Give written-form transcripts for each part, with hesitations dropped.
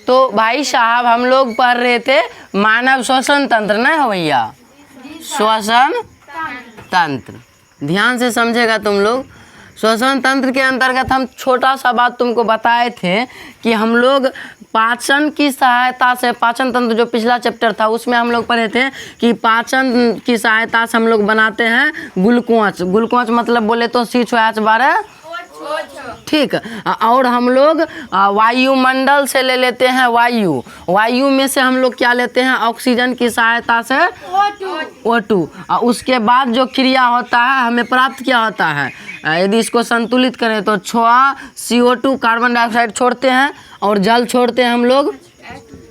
तो भाई साहब हम लोग पढ़ रहे थे मानव श्वसन तंत्र, ना हो भैया, श्वसन तंत्र। ध्यान से समझेगा तुम लोग। श्वसन तंत्र के अंतर्गत हम छोटा सा बात तुमको बताए थे कि हम लोग पाचन की सहायता से, पाचन तंत्र जो पिछला चैप्टर था उसमें हम लोग पढ़े थे कि पाचन की सहायता से हम लोग बनाते हैं ग्लूकोज। ग्लूकोज मतलब बोले तो C12H12, ठीक। और हम लोग वायुमंडल से ले लेते हैं वायु में से हम लोग क्या लेते हैं, ऑक्सीजन की सहायता से O2। उसके बाद जो क्रिया होता है हमें प्राप्त क्या होता है, यदि इसको संतुलित करें तो CO2 कार्बन डाइऑक्साइड छोड़ते हैं और जल छोड़ते हैं हम लोग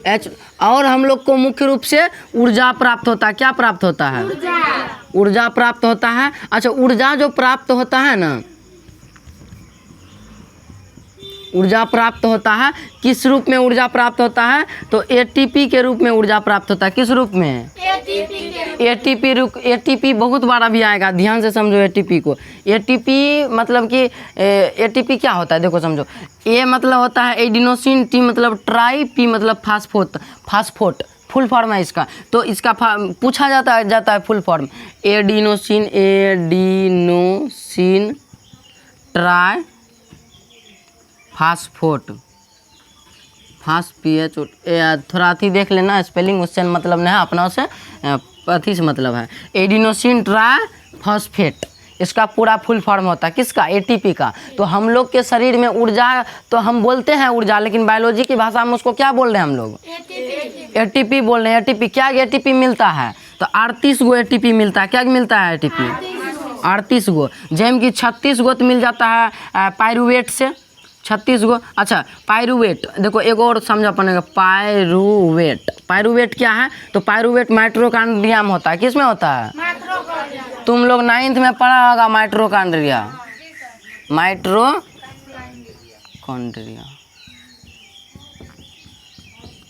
H। और हम लोग को मुख्य रूप से ऊर्जा प्राप्त होता है। क्या प्राप्त होता है? ऊर्जा प्राप्त होता है। अच्छा, ऊर्जा जो प्राप्त होता है ना, ऊर्जा प्राप्त होता है किस रूप में ऊर्जा प्राप्त होता है, तो ATP के रूप में ऊर्जा प्राप्त होता है। किस रूप में? ATP बहुत बार अभी आएगा, ध्यान से समझो ATP को। ATP मतलब कि ATP क्या होता है, देखो समझो। A मतलब होता है एडिनोसिन, T मतलब ट्राई, P मतलब फास्फोट, फुल फॉर्म है इसका। तो इसका पूछा जाता है full form, adenosine tri phosphate, PH। थोड़ा अथी देख लेना स्पेलिंग, उससे मतलब नहीं है, अपना से अथी से मतलब है। एडिनोसिन ट्राई फॉस्फेट, इसका पूरा फुल फॉर्म होता है किसका? ATP का। तो हम लोग के शरीर में ऊर्जा, तो हम बोलते हैं ऊर्जा, लेकिन बायोलॉजी की भाषा में उसको क्या बोल रहे हैं हम लोग? ATP बोल रहे हैं। ATP क्या ATP मिलता है, तो 38 गो ATP मिलता है। क्या मिलता है ATP? 38 गो। जैम कि 36 गो तो मिल जाता है पायरुवेट से, 36 गो। अच्छा, पायरुवेट देखो एक और समझा पड़ेगा, पायरुवेट क्या है, तो पायरुवेट माइटोकॉन्ड्रिया में होता है। किस में होता है? तुम लोग 9th में पढ़ा होगा माइटोकॉन्ड्रिया।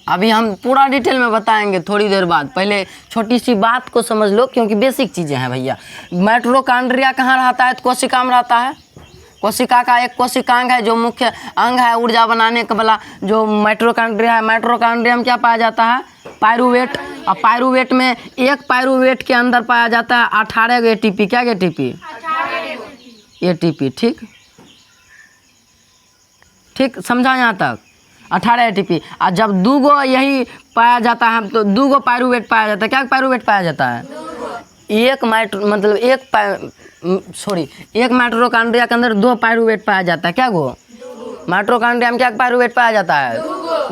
अभी हम पूरा डिटेल में बताएंगे थोड़ी देर बाद, पहले छोटी सी बात को समझ लो क्योंकि बेसिक चीज़ें हैं भैया। माइटोकॉन्ड्रिया कहाँ रहता है, तो कोशिका में रहता है। कोशिका का एक कोशिकांग है जो मुख्य अंग है ऊर्जा बनाने का वाला, जो माइटोकॉन्ड्रिया है। माइटोकॉन्ड्रिया में क्या पाया जाता है? पायरुवेट। और पायरुवेट में एक पायरुवेट के अंदर पाया जाता है 18 ATP। क्या ATP? ATP, ठीक समझा यहाँ तक? 18 ATP। और जब 2 गो यही पाया जाता है तो 2 गो पायरुवेट पाया जाता है। क्या पायरुवेट पाया जाता है? एक माइटोकॉन्ड्रिया के अंदर 2 पायरुवेट पाया जाता है। क्या गो? माइटोकॉन्ड्रिया में क्या पायरुवेट पाया जाता है?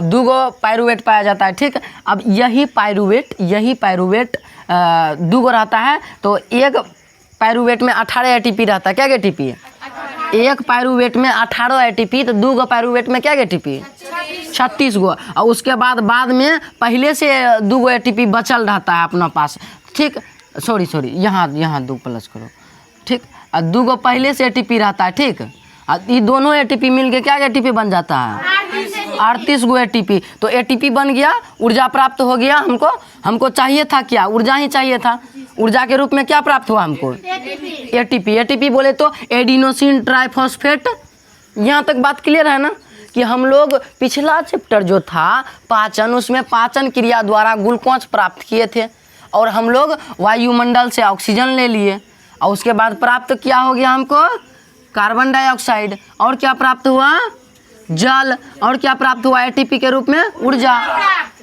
2 गो पायरुवेट पाया जाता है, ठीक। अब यही पायरुवेट 2 गो रहता है, तो एक पायरुवेट में 18 ATP रहता है। क्या ATP? एक पायरुवेट में 18 ATP, तो 2 गो पायरुवेट में क्या ATP? 36 गो। और उसके बाद में पहले से 2 गो ATP बचल रहता है अपना पास, ठीक। सॉरी यहाँ 2 प्लस करो, ठीक। और 2 गो पहले से ATP रहता है, ठीक। और ये दोनों ATP मिल के क्या ATP बन जाता है? 38 गो ATP। तो ATP बन गया, ऊर्जा प्राप्त हो गया। हमको चाहिए था क्या? ऊर्जा ही चाहिए था। ऊर्जा के रूप में क्या प्राप्त हुआ हमको? ATP बोले तो एडिनोसिन ट्राइफॉस्फेट। यहाँ तक बात क्लियर है ना, कि हम लोग पिछला चैप्टर जो था पाचन, उसमें पाचन क्रिया द्वारा ग्लूकोज प्राप्त किए थे और हम लोग वायुमंडल से ऑक्सीजन ले लिए, और उसके बाद प्राप्त क्या हो गया हमको? Carbon dioxide. और क्या प्राप्त हुआ? जल। और क्या प्राप्त हुआ ATP के रूप में? ऊर्जा।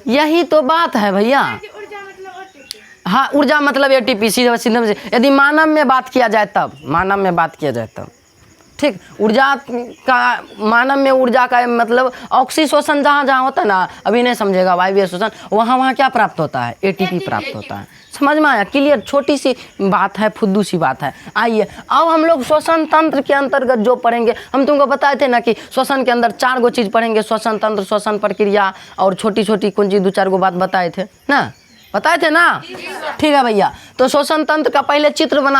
यही तो बात है भैया। हाँ, ऊर्जा मतलब ATP, सीधे यदि मानव में बात किया जाए तब, ठीक। ऊर्जा का, मानव में ऊर्जा का मतलब ऑक्सीशोषण जहाँ होता है ना, अभी नहीं समझेगा, वायवीय शोषण, वहाँ क्या प्राप्त होता है? ATP प्राप्त होता है। समझ में आया? क्लियर? छोटी सी बात है, फुद्दू सी बात है। आइए अब हम लोग श्वसन तंत्र के अंतर्गत जो पढ़ेंगे, हम तुमको बताए थे ना कि श्वसन के अंदर 4 गो चीज़ पढ़ेंगे, श्वसन तंत्र, श्वसन प्रक्रिया और छोटी कौन चीज़ 2-4 गो बात बताए थे ना, ठीक है भैया। तो श्वसन तंत्र का पहले चित्र बना